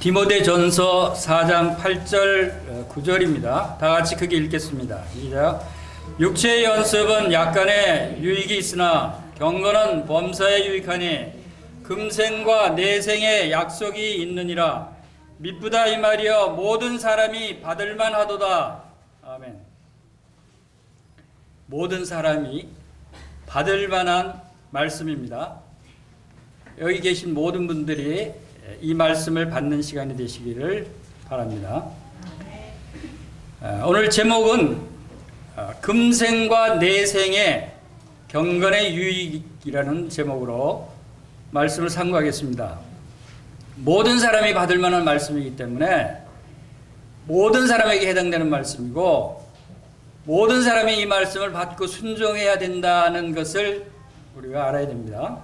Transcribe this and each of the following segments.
디모데전서 4장 8절 9절입니다. 다 같이 크게 읽겠습니다. 시작. 육체의 연습은 약간의 유익이 있으나 경건은 범사에 유익하니 금생과 내생의 약속이 있느니라. 미쁘다 이 말이여 모든 사람이 받을만 하도다. 아멘. 모든 사람이 받을 만한 말씀입니다. 여기 계신 모든 분들이 이 말씀을 받는 시간이 되시기를 바랍니다. 오늘 제목은 금생과 내생의 경건의 유익이라는 제목으로 말씀을 상고하겠습니다. 모든 사람이 받을 만한 말씀이기 때문에 모든 사람에게 해당되는 말씀이고 모든 사람이 이 말씀을 받고 순종해야 된다는 것을 우리가 알아야 됩니다.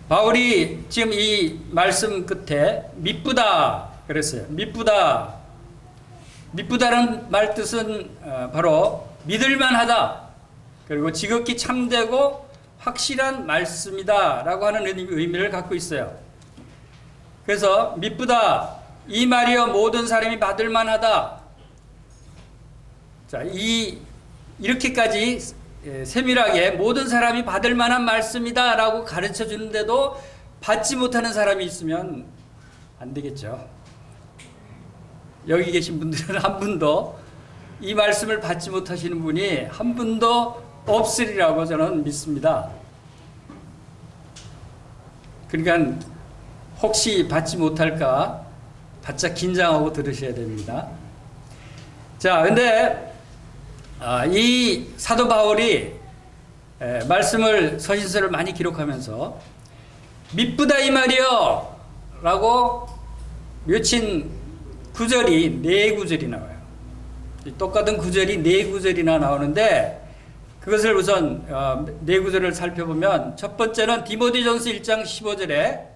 바울이 지금 이 말씀 끝에 미쁘다 그랬어요. 미쁘다. 미쁘다는 말 뜻은 바로 믿을만하다. 그리고 지극히 참되고 확실한 말씀이다 라고 하는 의미를 갖고 있어요. 그래서 미쁘다. 이 말이여 모든 사람이 받을만하다. 자, 이렇게까지 세밀하게 모든 사람이 받을 만한 말씀이다 라고 가르쳐 주는데도 받지 못하는 사람이 있으면 안 되겠죠. 여기 계신 분들은 한 분도 이 말씀을 받지 못하시는 분이 한 분도 없으리라고 저는 믿습니다. 그러니까 혹시 받지 못할까 바짝 긴장하고 들으셔야 됩니다. 자, 근데 이 사도 바울이 말씀을 서신서를 많이 기록하면서 미쁘다 이 말이여 라고 묘친 구절이 네 구절이 나와요. 똑같은 구절이 네 구절이나 나오는데 그것을 우선 네 구절을 살펴보면 첫 번째는 디모데전서 1장 15절에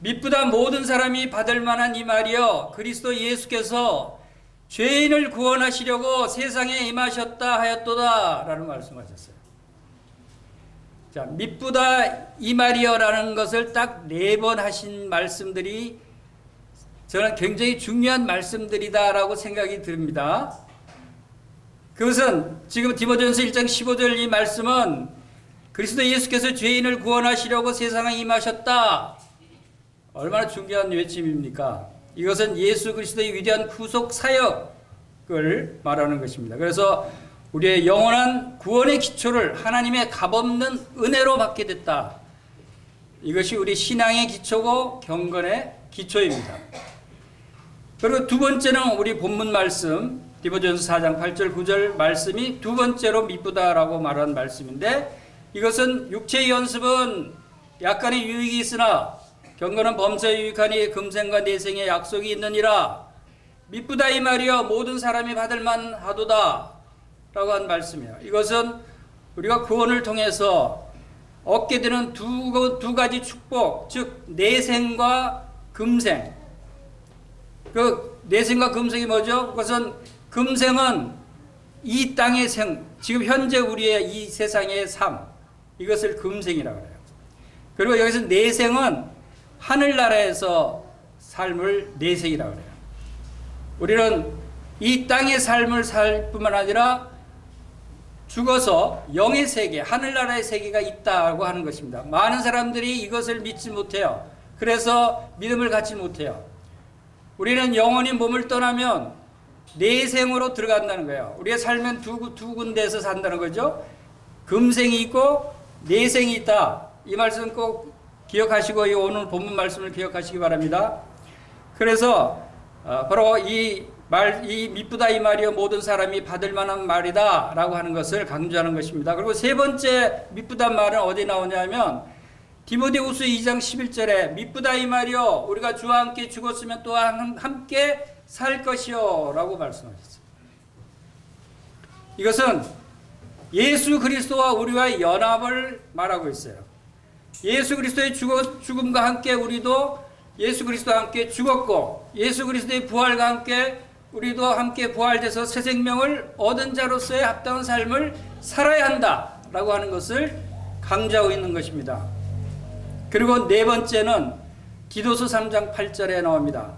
미쁘다 모든 사람이 받을 만한 이 말이여 그리스도 예수께서 죄인을 구원하시려고 세상에 임하셨다 하였도다 라는 말씀하셨어요. 자, 미쁘다 이 말이여 라는 것을 딱 네 번 하신 말씀들이 저는 굉장히 중요한 말씀들이다 라고 생각이 듭니다. 그것은 지금 디모데전서 1장 15절 이 말씀은 그리스도 예수께서 죄인을 구원하시려고 세상에 임하셨다. 얼마나 중요한 외침입니까? 이것은 예수 그리스도의 위대한 구속 사역을 말하는 것입니다. 그래서 우리의 영원한 구원의 기초를 하나님의 값없는 은혜로 받게 됐다. 이것이 우리 신앙의 기초고 경건의 기초입니다. 그리고 두 번째는 우리 본문 말씀 디모데전서 4장 8절 9절 말씀이 두 번째로 미쁘다라고 말한 말씀인데 이것은 육체의 연습은 약간의 유익이 있으나 경건은 범사에 유익하니 금생과 내생의 약속이 있느니라. 미쁘다 이 말이여 모든 사람이 받을 만하도다 라고 한 말씀이에요. 이것은 우리가 구원을 통해서 얻게 되는 두 가지 축복, 즉 내생과 금생. 그 내생과 금생이 뭐죠? 그것은 금생은 이 땅의 생, 지금 현재 우리의 이 세상의 삶, 이것을 금생이라고 해요. 그리고 여기서 내생은 하늘나라에서 삶을 내생이라고 해요. 우리는 이 땅의 삶을 살 뿐만 아니라 죽어서 영의 세계, 하늘나라의 세계가 있다고 하는 것입니다. 많은 사람들이 이것을 믿지 못해요. 그래서 믿음을 갖지 못해요. 우리는 영원히 몸을 떠나면 내생으로 들어간다는 거예요. 우리의 삶은 두 군데에서 산다는 거죠. 금생이 있고 내생이 있다. 이 말씀 꼭 기억하시고 이 오늘 본문 말씀을 기억하시기 바랍니다. 그래서 바로 이 미쁘다 이 말이여 모든 사람이 받을 만한 말이다 라고 하는 것을 강조하는 것입니다. 그리고 세 번째 미쁘다 말은 어디 나오냐면 디모데후서 2장 11절에 미쁘다 이 말이여 우리가 주와 함께 죽었으면 또한 함께 살 것이요 라고 말씀하셨어요. 이것은 예수 그리스도와 우리와의 연합을 말하고 있어요. 예수 그리스도의 죽음과 함께 우리도 예수 그리스도와 함께 죽었고 예수 그리스도의 부활과 함께 우리도 함께 부활돼서 새 생명을 얻은 자로서의 합당한 삶을 살아야 한다라고 하는 것을 강조하고 있는 것입니다. 그리고 네 번째는 디도서 3장 8절에 나옵니다.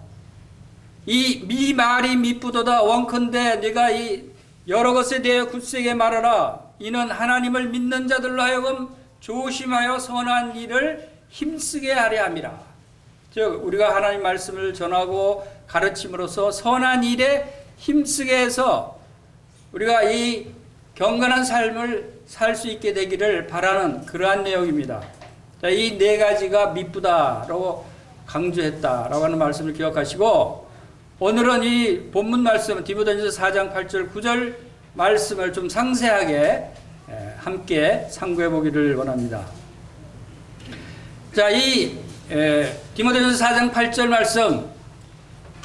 이 말이 미쁘도다 원컨대 네가 이 여러 것에 대해 굳세게 말하라. 이는 하나님을 믿는 자들로 하여금 조심하여 선한 일을 힘쓰게 하려 함이라. 즉 우리가 하나님 말씀을 전하고 가르침으로써 선한 일에 힘쓰게 해서 우리가 이 경건한 삶을 살 수 있게 되기를 바라는 그러한 내용입니다. 이 네 가지가 미쁘다라고 강조했다라고 하는 말씀을 기억하시고, 오늘은 이 본문 말씀 디모데전서 4장 8절 9절 말씀을 좀 상세하게 함께 상고해 보기를 원합니다. 자, 이 디모데전서 4장 8절 말씀,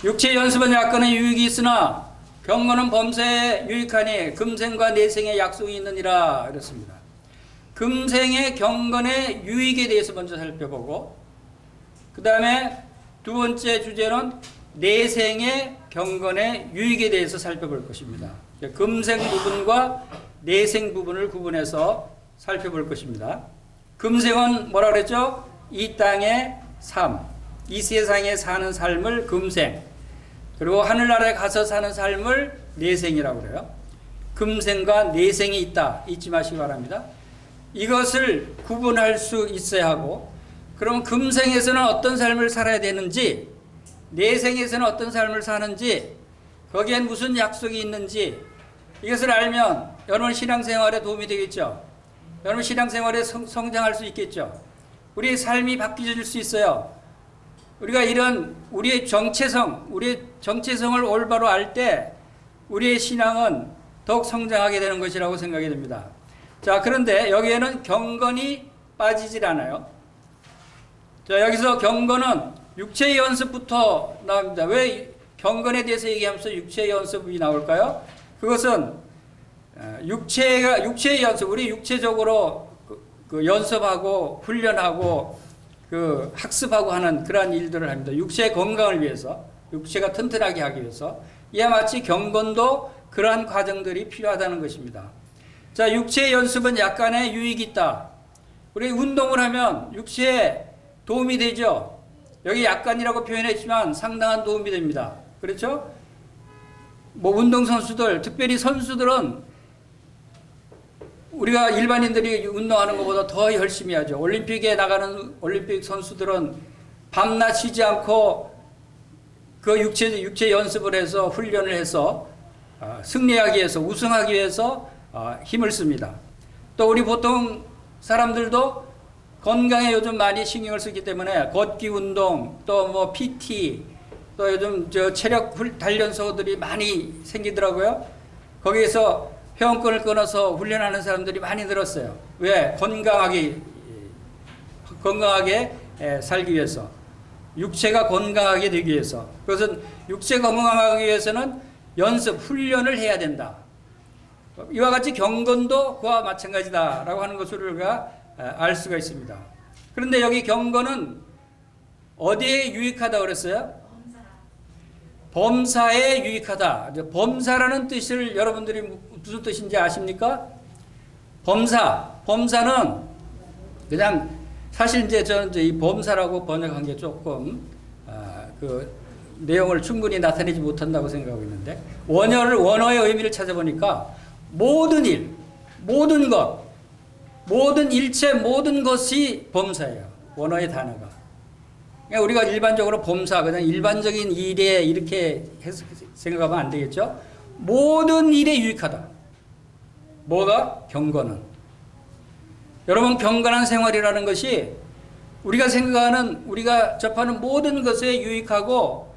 육체의 연습은 약간의 유익이 있으나 경건은 범사에 유익하니 금생과 내생의 약속이 있느니라 그랬습니다. 금생의 경건의 유익에 대해서 먼저 살펴보고, 그 다음에 두 번째 주제는 내생의 경건의 유익에 대해서 살펴볼 것입니다. 금생 부분과 내생 부분을 구분해서 살펴볼 것입니다. 금생은 뭐라 그랬죠? 이 땅의 삶, 이 세상에 사는 삶을 금생, 그리고 하늘나라에 가서 사는 삶을 내생이라고 그래요. 금생과 내생이 있다, 잊지 마시기 바랍니다. 이것을 구분할 수 있어야 하고, 그럼 금생에서는 어떤 삶을 살아야 되는지, 내생에서는 어떤 삶을 사는지, 거기엔 무슨 약속이 있는지, 이것을 알면 여러분 신앙생활에 도움이 되겠죠. 여러분 신앙생활에 성장할 수 있겠죠. 우리의 삶이 바뀌어질 수 있어요. 우리가 이런 우리의 정체성을 올바로 알 때 우리의 신앙은 더욱 성장하게 되는 것이라고 생각이 됩니다. 자, 그런데 여기에는 경건이 빠지질 않아요. 자, 여기서 경건은 육체의 연습부터 나옵니다. 왜 경건에 대해서 얘기하면서 육체의 연습이 나올까요? 그것은 육체의 연습, 우리 육체적으로 그 연습하고 훈련하고 그 학습하고 하는 그러한 일들을 합니다. 육체의 건강을 위해서, 육체가 튼튼하게 하기 위해서. 이와 마치 경건도 그러한 과정들이 필요하다는 것입니다. 자, 육체의 연습은 약간의 유익이 있다. 우리 운동을 하면 육체에 도움이 되죠. 여기 약간이라고 표현했지만 상당한 도움이 됩니다. 그렇죠? 뭐 운동선수들, 특별히 선수들은 우리가 일반인들이 운동하는 것보다 더 열심히 하죠. 올림픽에 나가는 올림픽 선수들은 밤낮 쉬지 않고 그 육체 연습을 해서 훈련을 해서 승리하기 위해서, 우승하기 위해서 힘을 씁니다. 또 우리 보통 사람들도 건강에 요즘 많이 신경을 쓰기 때문에 걷기 운동, 또 뭐 PT, 또 요즘 체력 단련소들이 많이 생기더라고요. 거기에서 회원권을 끊어서 훈련하는 사람들이 많이 늘었어요. 왜? 건강하게 살기 위해서. 육체가 건강하게 되기 위해서. 그것은 육체가 건강하기 위해서는 연습, 훈련을 해야 된다. 이와 같이 경건도 그와 마찬가지다라고 하는 것을 우리가 알 수가 있습니다. 그런데 여기 경건은 어디에 유익하다고 그랬어요? 범사에 유익하다. 범사라는 뜻을 여러분들이 무슨 뜻인지 아십니까? 범사는 그냥 사실 이제 저는 이 범사라고 번역한 게 조금 그 내용을 충분히 나타내지 못한다고 생각하고 있는데, 원어의 의미를 찾아보니까 모든 일, 모든 것, 모든 일체 모든 것이 범사예요. 원어의 단어가. 그러니까 우리가 일반적으로 범사, 그냥 일반적인 일에 이렇게 생각하면 안 되겠죠? 모든 일에 유익하다. 뭐가? 경건은. 여러분, 경건한 생활이라는 것이 우리가 생각하는, 우리가 접하는 모든 것에 유익하고,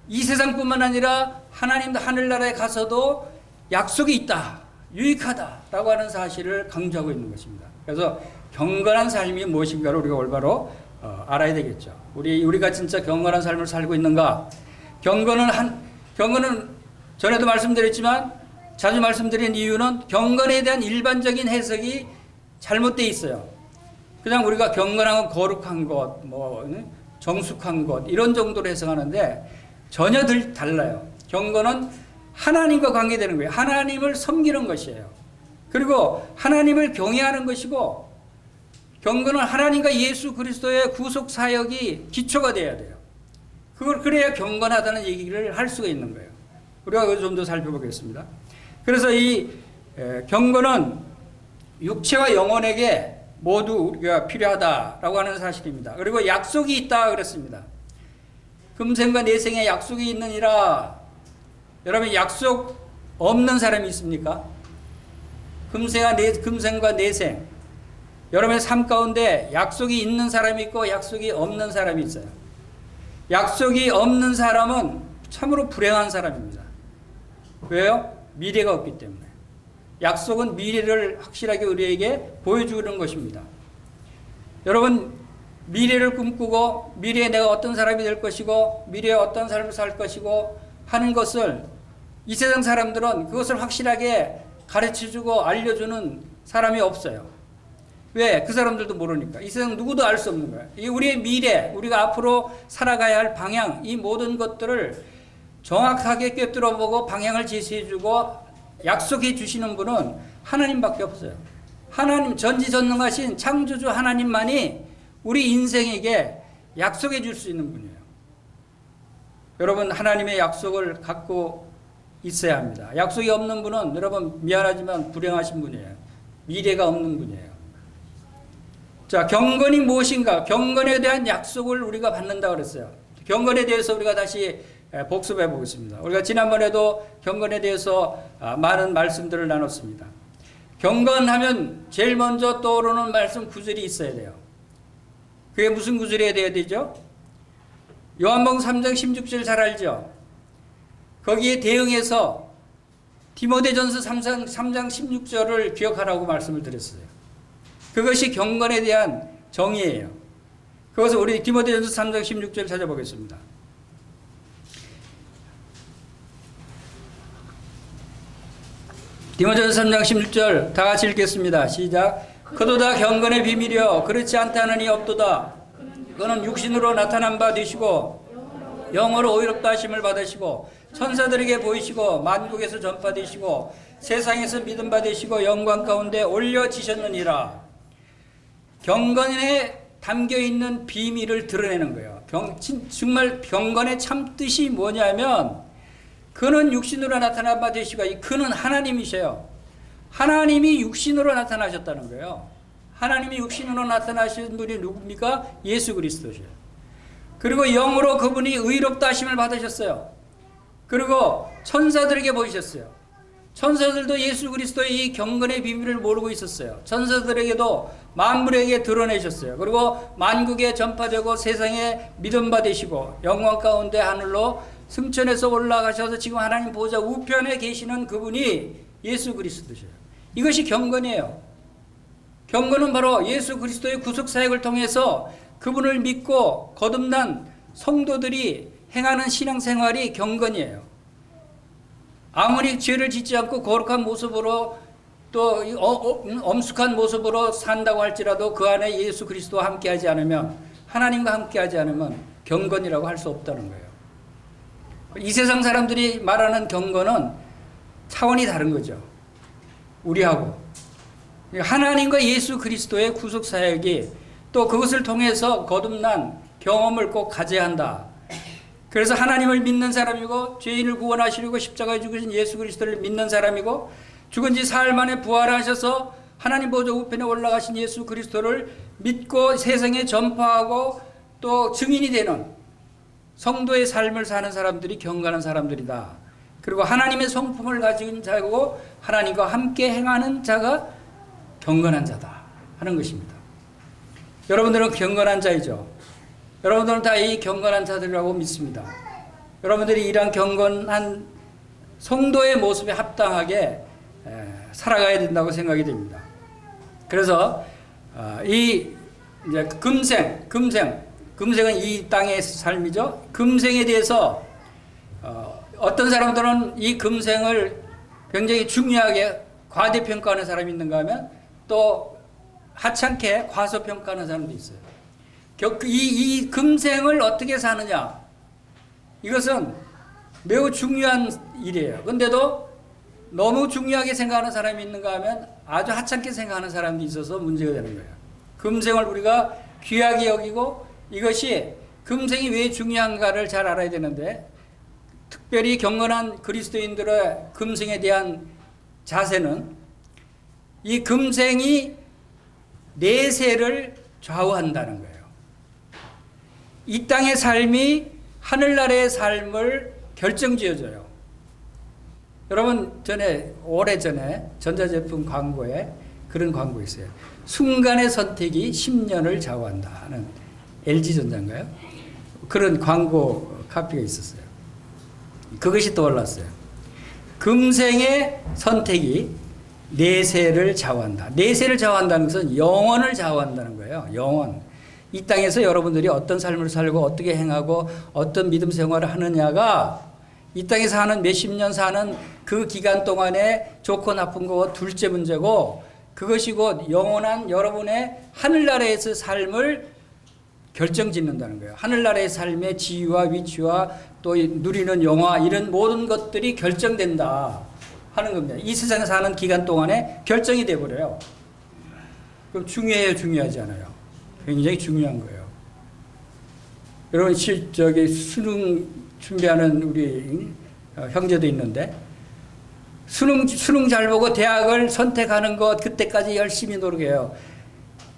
이 세상뿐만 아니라 하나님도 하늘나라에 가서도 약속이 있다, 유익하다라고 하는 사실을 강조하고 있는 것입니다. 그래서 경건한 삶이 무엇인가를 우리가 올바로 알아야 되겠죠. 우리가 진짜 경건한 삶을 살고 있는가? 경건은 전에도 말씀드렸지만 자주 말씀드린 이유는 경건에 대한 일반적인 해석이 잘못되어 있어요. 그냥 우리가 경건한 건 거룩한 것, 뭐 정숙한 것 이런 정도로 해석하는데 전혀 달라요. 경건은 하나님과 관계되는 거예요. 하나님을 섬기는 것이에요. 그리고 하나님을 경외하는 것이고, 경건은 하나님과 예수 그리스도의 구속 사역이 기초가 돼야 돼요. 그걸 그래야 경건하다는 얘기를 할 수가 있는 거예요. 우리가 그걸 좀 더 살펴보겠습니다. 그래서 이 경건은 육체와 영혼에게 모두 우리가 필요하다라고 하는 사실입니다. 그리고 약속이 있다 그랬습니다. 금생과 내생에 약속이 있느니라. 여러분 약속 없는 사람이 있습니까? 금생과 내생. 여러분의 삶 가운데 약속이 있는 사람이 있고 약속이 없는 사람이 있어요. 약속이 없는 사람은 참으로 불행한 사람입니다. 왜요? 미래가 없기 때문에. 약속은 미래를 확실하게 우리에게 보여주는 것입니다. 여러분 미래를 꿈꾸고 미래에 내가 어떤 사람이 될 것이고 미래에 어떤 삶을 살 것이고 하는 것을 이 세상 사람들은 그것을 확실하게 가르쳐주고 알려주는 사람이 없어요. 왜? 그 사람들도 모르니까. 이 세상 누구도 알 수 없는 거예요. 이 우리의 미래, 우리가 앞으로 살아가야 할 방향, 이 모든 것들을 정확하게 꿰뚫어보고 방향을 제시해주고 약속해 주시는 분은 하나님밖에 없어요. 하나님, 전지전능하신 창조주 하나님만이 우리 인생에게 약속해 줄 수 있는 분이에요. 여러분 하나님의 약속을 갖고 있어야 합니다. 약속이 없는 분은 여러분 미안하지만 불행하신 분이에요. 미래가 없는 분이에요. 자, 경건이 무엇인가? 경건에 대한 약속을 우리가 받는다고 그랬어요. 경건에 대해서 우리가 다시 복습해 보겠습니다. 우리가 지난번에도 경건에 대해서 많은 말씀들을 나눴습니다. 경건하면 제일 먼저 떠오르는 말씀 구절이 있어야 돼요. 그게 무슨 구절이 돼야 되죠? 요한복음 3장 16절 잘 알죠? 거기에 대응해서 디모데전서 3장 16절을 기억하라고 말씀을 드렸어요. 그것이 경건에 대한 정의예요. 그것을 우리 디모데전서 3장 16절 찾아보겠습니다. 디모데전서 3장 16절 다 같이 읽겠습니다. 시작. 그도다 경건의 비밀이여 그렇지 않다는 이 없도다. 그는 육신으로 나타난 바 되시고 영으로 의롭다 하심을 받으시고 천사들에게 보이시고 만국에서 전파되시고 세상에서 믿음 받으시고 영광 가운데 올려지셨느니라. 경건에 담겨있는 비밀을 드러내는 거예요. 정말 경건의 참 뜻이 뭐냐면 그는 육신으로 나타난 바 되시고 그는 하나님이셔요. 하나님이 육신으로 나타나셨다는 거예요. 하나님이 육신으로 나타나신 분이 누굽니까? 예수 그리스도셔요. 그리고 영으로 그분이 의롭다 하심을 받으셨어요. 그리고 천사들에게 보이셨어요. 천사들도 예수 그리스도의 이 경건의 비밀을 모르고 있었어요. 천사들에게도 만물에게 드러내셨어요. 그리고 만국에 전파되고 세상에 믿음 받으시고 영광 가운데 하늘로 승천해서 올라가셔서 지금 하나님 보좌 우편에 계시는 그분이 예수 그리스도셔요. 이것이 경건이에요. 경건은 바로 예수 그리스도의 구속 사역을 통해서 그분을 믿고 거듭난 성도들이 행하는 신앙생활이 경건이에요. 아무리 죄를 짓지 않고 거룩한 모습으로 또 엄숙한 모습으로 산다고 할지라도 그 안에 예수 그리스도와 함께하지 않으면 하나님과 함께하지 않으면 경건이라고 할 수 없다는 거예요. 이 세상 사람들이 말하는 경건은 차원이 다른 거죠. 우리하고 하나님과 예수 그리스도의 구속 사역이 또 그것을 통해서 거듭난 경험을 꼭 가져야 한다. 그래서 하나님을 믿는 사람이고 죄인을 구원하시려고 십자가에 죽으신 예수 그리스도를 믿는 사람이고 죽은 지 사흘 만에 부활하셔서 하나님 보좌 우편에 올라가신 예수 그리스도를 믿고 세상에 전파하고 또 증인이 되는 성도의 삶을 사는 사람들이 경건한 사람들이다. 그리고 하나님의 성품을 가진 자고 하나님과 함께 행하는 자가 경건한 자다 하는 것입니다. 여러분들은 경건한 자이죠. 여러분들은 다 이 경건한 자들이라고 믿습니다. 여러분들이 이러한 경건한 성도의 모습에 합당하게 살아가야 된다고 생각이 됩니다. 그래서 이 이제 금생은 이 땅의 삶이죠. 금생에 대해서 어떤 사람들은 이 금생을 굉장히 중요하게 과대평가하는 사람이 있는가 하면 또 하찮게 과소평가하는 사람도 있어요. 이 금생을 어떻게 사느냐, 이것은 매우 중요한 일이에요. 근데도 너무 중요하게 생각하는 사람이 있는가 하면 아주 하찮게 생각하는 사람도 있어서 문제가 되는 거예요. 금생을 우리가 귀하게 여기고 이것이 금생이 왜 중요한가를 잘 알아야 되는데 특별히 경건한 그리스도인들의 금생에 대한 자세는 이 금생이 내세를 좌우한다는 거예요. 이 땅의 삶이 하늘나라의 삶을 결정지어줘요. 여러분 오래전에 전자제품 광고에 그런 광고 있어요. 순간의 선택이 10년을 좌우한다 하는 LG전자인가요? 그런 광고 카피가 있었어요. 그것이 떠올랐어요. 금생의 선택이 내세를 좌우한다. 내세를 좌우한다는 것은 영원을 좌우한다는 거예요. 영원. 이 땅에서 여러분들이 어떤 삶을 살고 어떻게 행하고 어떤 믿음 생활을 하느냐가 이 땅에서 하는 몇십 년 사는 그 기간 동안에 좋고 나쁜 거 둘째 문제고 그것이 곧 영원한 여러분의 하늘나라에서 삶을 결정짓는다는 거예요. 하늘나라의 삶의 지위와 위치와 또 누리는 영화 이런 모든 것들이 결정된다 하는 겁니다. 이 세상에 사는 기간 동안에 결정이 돼버려요. 그럼 중요해요, 중요하지 않아요? 굉장히 중요한 거예요. 여러분, 수능 준비하는 우리 형제도 있는데 수능 잘 보고 대학을 선택하는 것 그때까지 열심히 노력해요.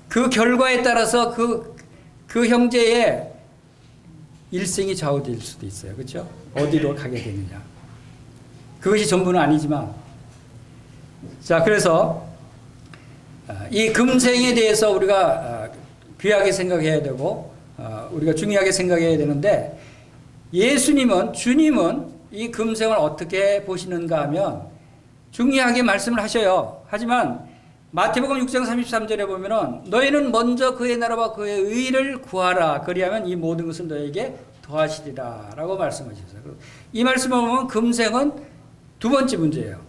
그 결과에 따라서 그 형제의 일생이 좌우될 수도 있어요. 그렇죠? 어디로 가게 되느냐. 그것이 전부는 아니지만 자 그래서 이 금생에 대해서 우리가 귀하게 생각해야 되고 우리가 중요하게 생각해야 되는데 주님은 이 금생을 어떻게 보시는가 하면 중요하게 말씀을 하셔요. 하지만 마태복음 6장 33절에 보면은 너희는 먼저 그의 나라와 그의 의를 구하라. 그리하면 이 모든 것을 너에게 더하시리라 라고 말씀하셨어요. 이 말씀을 보면 금생은 두 번째 문제예요.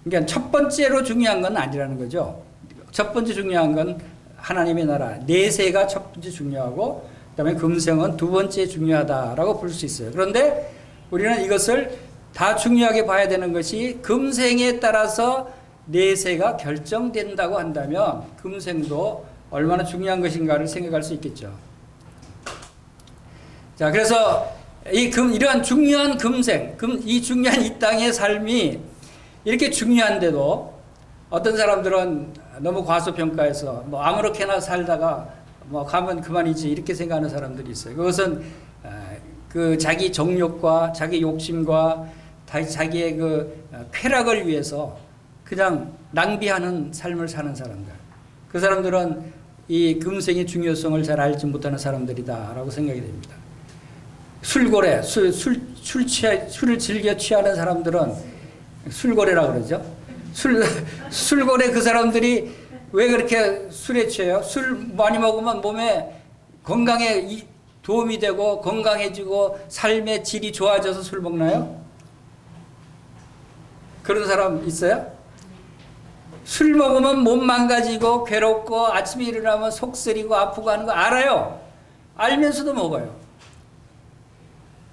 그러니까 첫 번째로 중요한 건 아니라는 거죠. 첫 번째 중요한 건 하나님의 나라, 내세가 첫 번째 중요하고 그다음에 금생은 두 번째 중요하다라고 볼 수 있어요. 그런데 우리는 이것을 다 중요하게 봐야 되는 것이 금생에 따라서 내세가 결정된다고 한다면 금생도 얼마나 중요한 것인가를 생각할 수 있겠죠. 자, 그래서 이러한 중요한 금생, 이 중요한 이 땅의 삶이 이렇게 중요한데도 어떤 사람들은 너무 과소평가해서 뭐 아무렇게나 살다가 뭐 가면 그만이지 이렇게 생각하는 사람들이 있어요. 그것은 그 자기 정욕과 자기 욕심과 자기의 그 쾌락을 위해서 그냥 낭비하는 삶을 사는 사람들. 그 사람들은 이 금생의 중요성을 잘 알지 못하는 사람들이다라고 생각이 됩니다. 술고래, 술을 즐겨 취하는 사람들은 술고래라고 그러죠. 술고래 그 사람들이 왜 그렇게 술에 취해요? 술 많이 먹으면 몸에 건강에 도움이 되고 건강해지고 삶의 질이 좋아져서 술 먹나요? 그런 사람 있어요? 술 먹으면 몸 망가지고 괴롭고 아침에 일어나면 속 쓰리고 아프고 하는 거 알아요. 알면서도 먹어요.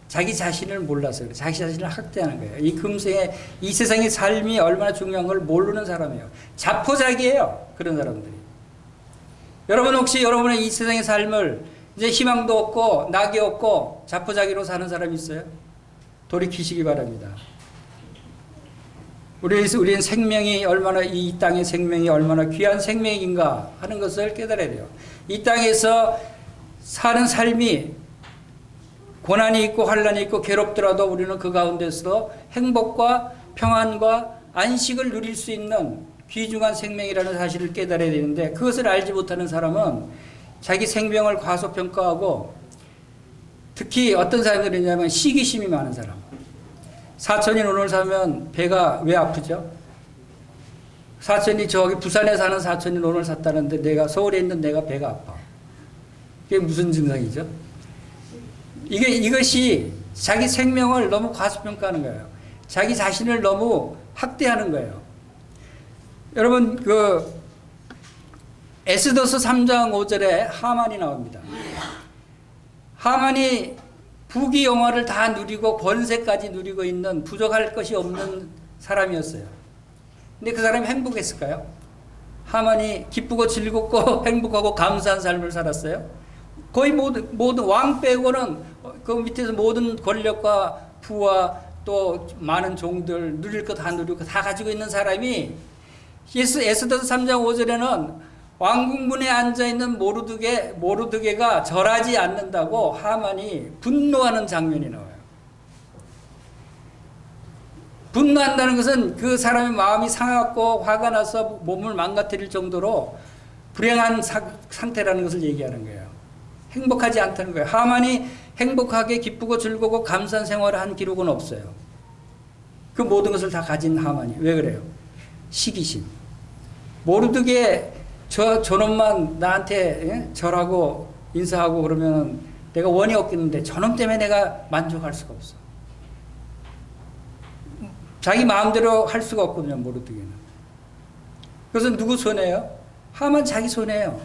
자기 자신을 몰라서 그래요. 자기 자신을 학대하는 거예요. 이 금생의 이 세상의 삶이 얼마나 중요한 걸 모르는 사람이에요. 자포자기예요. 그런 사람들이. 여러분 혹시 여러분의 이 세상의 삶을 이제 희망도 없고 낙이 없고 자포자기로 사는 사람이 있어요? 돌이키시기 바랍니다. 우리는 생명이 얼마나 이 땅의 생명이 얼마나 귀한 생명인가 하는 것을 깨달아야 돼요. 이 땅에서 사는 삶이 고난이 있고 환난이 있고 괴롭더라도 우리는 그 가운데서도 행복과 평안과 안식을 누릴 수 있는 귀중한 생명이라는 사실을 깨달아야 되는데 그것을 알지 못하는 사람은 자기 생명을 과소평가하고 특히 어떤 사람들이냐면 시기심이 많은 사람. 사촌이 오늘 사면 배가 왜 아프죠? 사촌이 저기 부산에 사는 사촌이 오늘 샀다는데 내가 서울에 있는 내가 배가 아파. 그게 무슨 증상이죠? 이것이 자기 생명을 너무 과소평가하는 거예요. 자기 자신을 너무 학대하는 거예요. 여러분 에스더서 3장 5절에 하만이 나옵니다. 하만이 부귀 영화를 다 누리고 권세까지 누리고 있는 부족할 것이 없는 사람이었어요. 근데 그 사람이 행복했을까요? 하만이 기쁘고 즐겁고 행복하고 감사한 삶을 살았어요? 거의 모든 왕 빼고는 그 밑에서 모든 권력과 부와 또 많은 종들 누릴 거 다 누리고 다 가지고 있는 사람이 에스더서 3장 5절에는 왕궁문에 앉아있는 모르드게가 절하지 않는다고 하만이 분노하는 장면이 나와요. 분노한다는 것은 그 사람의 마음이 상하고 화가 나서 몸을 망가뜨릴 정도로 불행한 상태라는 것을 얘기하는 거예요. 행복하지 않다는 거예요. 하만이 행복하게 기쁘고 즐거고 감사한 생활을 한 기록은 없어요. 그 모든 것을 다 가진 하만이. 왜 그래요? 시기심. 모르드게 저놈만 나한테 절하고 인사하고 그러면 내가 원이 없겠는데 저놈 때문에 내가 만족할 수가 없어. 자기 마음대로 할 수가 없거든요, 모르드게는. 그래서 누구 손해예요? 하만 자기 손해예요.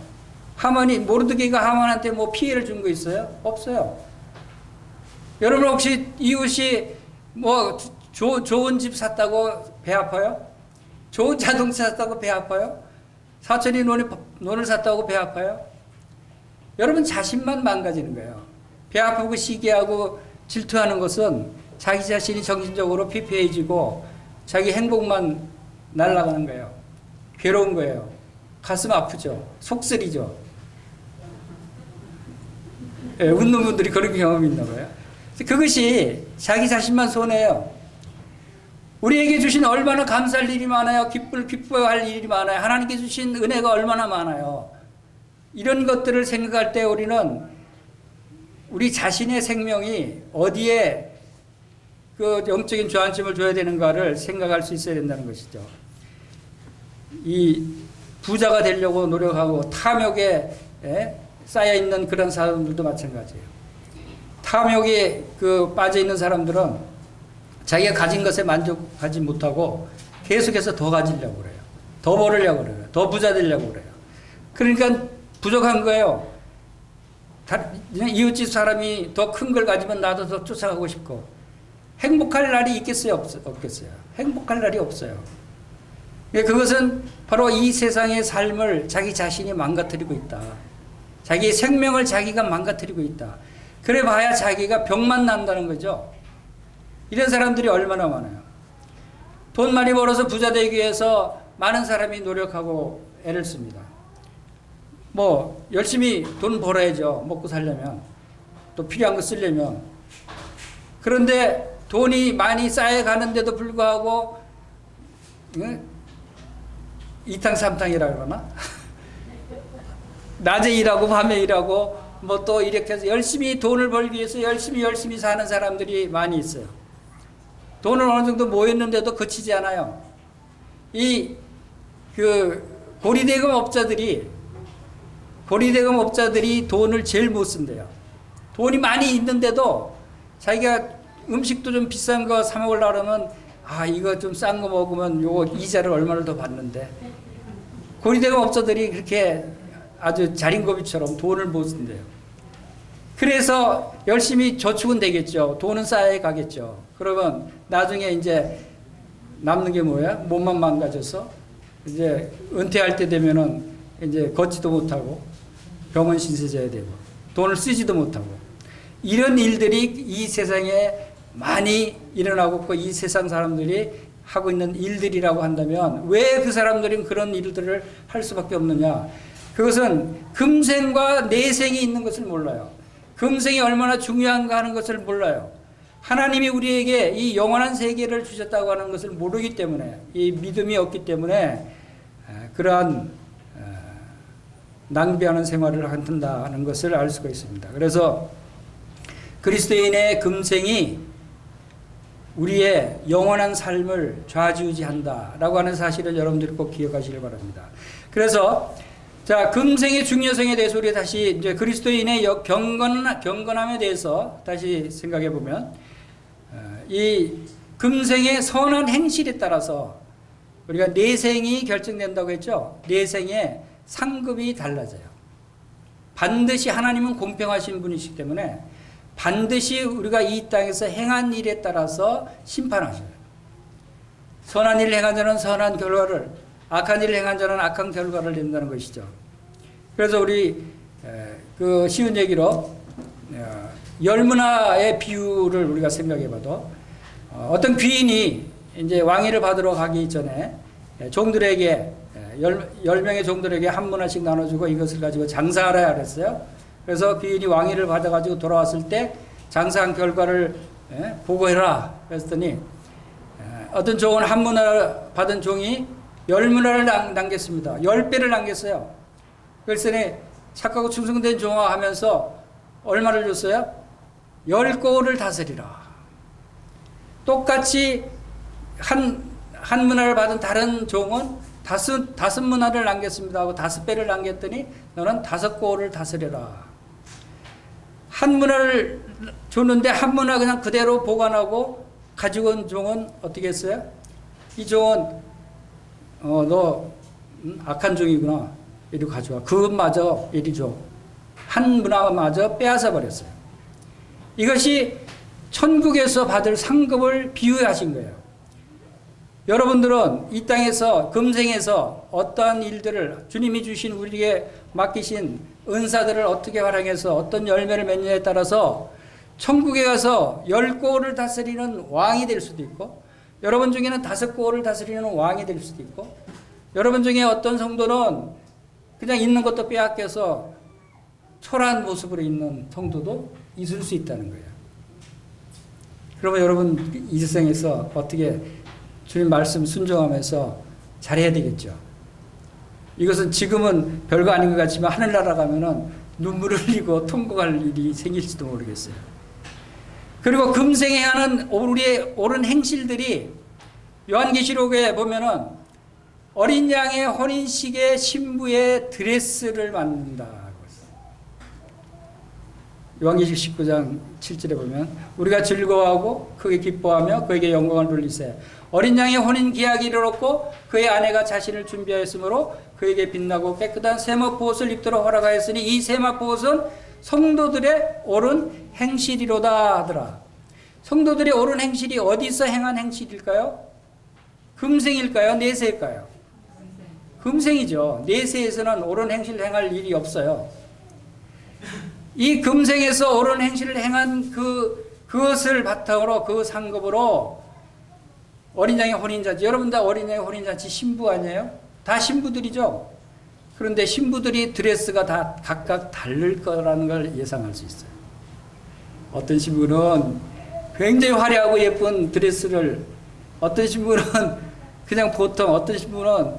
모르드게가 하만한테 뭐 피해를 준 거 있어요? 없어요. 여러분 혹시 이웃이 뭐 좋은 집 샀다고 배 아파요? 좋은 자동차 샀다고 배 아파요? 사촌이 논을 샀다고 배 아파요? 여러분 자신만 망가지는 거예요. 배 아프고 시기하고 질투하는 것은 자기 자신이 정신적으로 피폐해지고 자기 행복만 날아가는 거예요. 괴로운 거예요. 가슴 아프죠. 속쓰리죠. 예, 웃는 분들이 그런 경험이 있나 봐요. 그것이 자기 자신만 손해예요. 우리에게 주신 얼마나 감사할 일이 많아요. 기뻐할 일이 많아요. 하나님께 주신 은혜가 얼마나 많아요. 이런 것들을 생각할 때 우리는 우리 자신의 생명이 어디에 그 영적인 주안점을 줘야 되는가를 생각할 수 있어야 된다는 것이죠. 이 부자가 되려고 노력하고 탐욕에 쌓여있는 그런 사람들도 마찬가지예요. 탐욕에 빠져 있는 사람들은 자기가 가진 것에 만족하지 못하고 계속해서 더 가지려고 그래요. 더 벌으려고 그래요. 더 부자 되려고 그래요. 그러니까 부족한 거예요. 이웃집 사람이 더 큰 걸 가지면 나도 더 쫓아가고 싶고. 행복할 날이 있겠어요? 없겠어요? 행복할 날이 없어요. 그것은 바로 이 세상의 삶을 자기 자신이 망가뜨리고 있다. 자기의 생명을 자기가 망가뜨리고 있다. 그래 봐야 자기가 병만 난다는 거죠. 이런 사람들이 얼마나 많아요. 돈 많이 벌어서 부자 되기 위해서 많은 사람이 노력하고 애를 씁니다. 뭐 열심히 돈 벌어야죠. 먹고 살려면. 또 필요한 거 쓰려면. 그런데 돈이 많이 쌓여가는데도 불구하고 이탕삼탕이라 그러나? 낮에 일하고 밤에 일하고 뭐 또 이렇게 해서 열심히 돈을 벌기 위해서 열심히 사는 사람들이 많이 있어요. 돈은 어느 정도 모였는데도 그치지 않아요. 고리대금 업자들이 돈을 제일 못 쓴대요. 돈이 많이 있는데도 자기가 음식도 좀 비싼 거 사 먹으려고 그러면 이거 좀 싼 거 먹으면 요거 이자를 얼마를 더 받는데 고리대금 업자들이 그렇게 아주 자린고비처럼 돈을 못 쓴대요. 그래서 열심히 저축은 되겠죠. 돈은 쌓여 가겠죠. 그러면 나중에 이제 남는 게 뭐야? 몸만 망가져서 이제 은퇴할 때 되면은 이제 걷지도 못하고 병원 신세져야 되고 돈을 쓰지도 못하고 이런 일들이 이 세상에 많이 일어나고 있고 이 세상 사람들이 하고 있는 일들이라고 한다면 왜 그 사람들은 그런 일들을 할 수밖에 없느냐? 그것은 금생과 내생이 있는 것을 몰라요. 금생이 얼마나 중요한가 하는 것을 몰라요. 하나님이 우리에게 이 영원한 세계를 주셨다고 하는 것을 모르기 때문에 이 믿음이 없기 때문에 그러한 낭비하는 생활을 한다는 것을 알 수가 있습니다. 그래서 그리스도인의 금생이 우리의 영원한 삶을 좌지우지한다라고 하는 사실을 여러분들이 꼭 기억하시길 바랍니다. 그래서 금생의 중요성에 대해서 우리 다시 이제 그리스도인의 경건함에 대해서 다시 생각해 보면 이 금생의 선한 행실에 따라서 우리가 내생이 결정된다고 했죠. 내생의 상급이 달라져요. 반드시 하나님은 공평하신 분이시기 때문에 반드시 우리가 이 땅에서 행한 일에 따라서 심판하셔요. 선한 일을 행한 자는 선한 결과를, 악한 일을 행한 자는 악한 결과를 낸다는 것이죠. 그래서 우리 그 쉬운 얘기로 열문화의 비유를 우리가 생각해봐도 어떤 귀인이 이제 왕위를 받으러 가기 전에 종들에게 10명의 종들에게 한 문화씩 나눠주고 이것을 가지고 장사하라 그랬어요. 그래서 귀인이 왕위를 받아가지고 돌아왔을 때 장사한 결과를 보고해라 그랬더니 어떤 종은 한 문화 받은 종이 10문화를 남겼습니다. 10배를 남겼어요. 그랬더니 착하고 충성된 종아 하면서 얼마를 줬어요? 10고을을 다스리라. 똑같이 한 문화를 받은 다른 종은 다섯 문화를 남겼습니다 하고 5배를 남겼더니 너는 5고을을 다스려라. 한 문화를 줬는데 한 문화 그냥 그대로 보관하고 가지고 온 종은 어떻게 했어요? 이 종은 너 악한 종이구나. 이리 가져와. 그것마저 이리 줘. 한 문화마저 빼앗아 버렸어요. 이것이 천국에서 받을 상급을 비유하신 거예요. 여러분들은 이 땅에서 금생에서 어떠한 일들을 주님이 주신 우리에게 맡기신 은사들을 어떻게 활용해서 어떤 열매를 맺느냐에 따라서 천국에 가서 10고을을 다스리는 왕이 될 수도 있고 여러분 중에는 5고을을 다스리는 왕이 될 수도 있고 여러분 중에 어떤 성도는 그냥 있는 것도 빼앗겨서 초라한 모습으로 있는 성도도 있을 수 있다는 거예요. 그러면 여러분 이 세상에서 어떻게 주님 말씀 순종하면서 잘해야 되겠죠. 이것은 지금은 별거 아닌 것 같지만 하늘나라 가면은 눈물을 흘리고 통곡할 일이 생길지도 모르겠어요. 그리고 금생에 하는 우리의 옳은 행실들이 요한계시록에 보면은 어린 양의 혼인식에 신부의 드레스를 만든다. 요한계시록 19장 7절에 보면 우리가 즐거워하고 크게 기뻐하며 그에게 영광을 돌리세. 어린 양의 혼인 기약이 이르렀고 그의 아내가 자신을 준비하였으므로 그에게 빛나고 깨끗한 세마포 옷을 입도록 허락하였으니 이 세마포 옷은 성도들의 옳은 행실이로다 하더라. 성도들의 옳은 행실이 어디서 행한 행실일까요? 금생일까요? 내세일까요? 금생이죠. 내세에서는 옳은 행실을 행할 일이 없어요. 이 금생에서 옳은 행실을 행한 그것을 바탕으로 그 상급으로 어린 양의 혼인잔치, 여러분 다 어린 양의 혼인잔치 신부 아니에요? 다 신부들이죠. 그런데 신부들이 드레스가 다 각각 다를 거라는 걸 예상할 수 있어요. 어떤 신부는 굉장히 화려하고 예쁜 드레스를, 어떤 신부는 그냥 보통, 어떤 신부는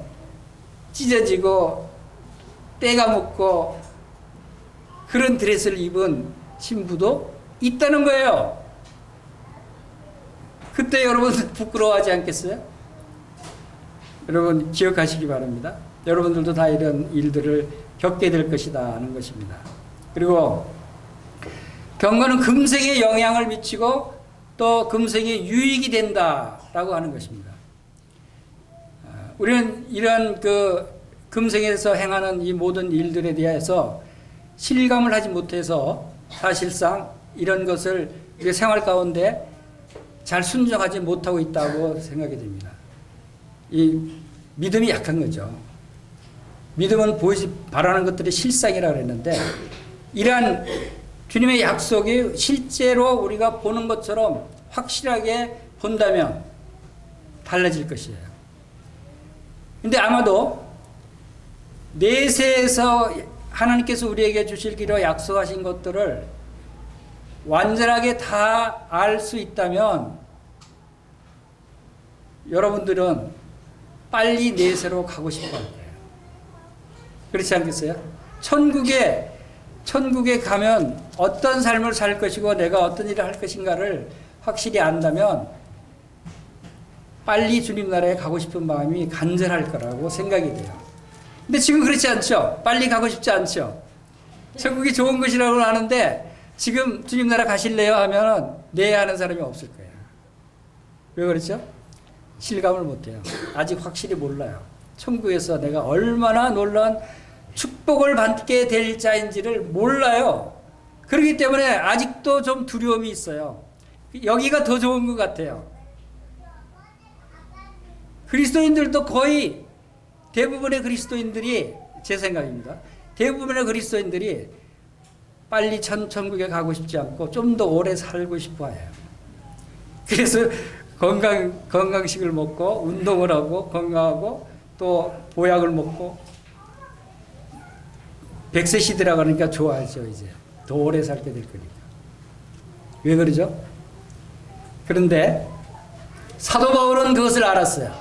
찢어지고 때가 묻고 그런 드레스를 입은 신부도 있다는 거예요. 그때 여러분 부끄러워하지 않겠어요? 여러분 기억하시기 바랍니다. 여러분들도 다 이런 일들을 겪게 될 것이다 하는 것입니다. 그리고 경건은 금생에 영향을 미치고 또 금생에 유익이 된다라고 하는 것입니다. 우리는 이런 금생에서 행하는 이 모든 일들에 대해서 실감을 하지 못해서 사실상 이런 것을 우리 생활 가운데 잘 순종하지 못하고 있다고 생각이 됩니다. 이 믿음이 약한 거죠. 믿음은 보이지 바라는 것들이 실상이라고 했는데 이러한 주님의 약속이 실제로 우리가 보는 것처럼 확실하게 본다면 달라질 것이에요. 근데 아마도 내세에서 하나님께서 우리에게 주시기로 약속하신 것들을 완전하게 다 알 수 있다면 여러분들은 빨리 내세로 가고 싶어 할 거예요. 그렇지 않겠어요? 천국에 가면 어떤 삶을 살 것이고 내가 어떤 일을 할 것인가를 확실히 안다면 빨리 주님 나라에 가고 싶은 마음이 간절할 거라고 생각이 돼요. 근데 지금 그렇지 않죠? 빨리 가고 싶지 않죠? 천국이 좋은 것이라고 하는데 지금 주님 나라 가실래요? 하면은 네 하는 사람이 없을 거예요. 왜 그렇죠? 실감을 못해요. 아직 확실히 몰라요. 천국에서 내가 얼마나 놀라운 축복을 받게 될 자인지를 몰라요. 그렇기 때문에 아직도 좀 두려움이 있어요. 여기가 더 좋은 것 같아요. 그리스도인들도 거의 대부분의 그리스도인들이, 제 생각입니다, 대부분의 그리스도인들이 빨리 천국에 가고 싶지 않고 좀 더 오래 살고 싶어 해요. 그래서 건강식을 먹고 운동을 하고 건강하고 또 보약을 먹고 100세 시대라 그러니까 좋아하죠. 이제 더 오래 살게 될 거니까. 왜 그러죠? 그런데 사도 바울은 그것을 알았어요.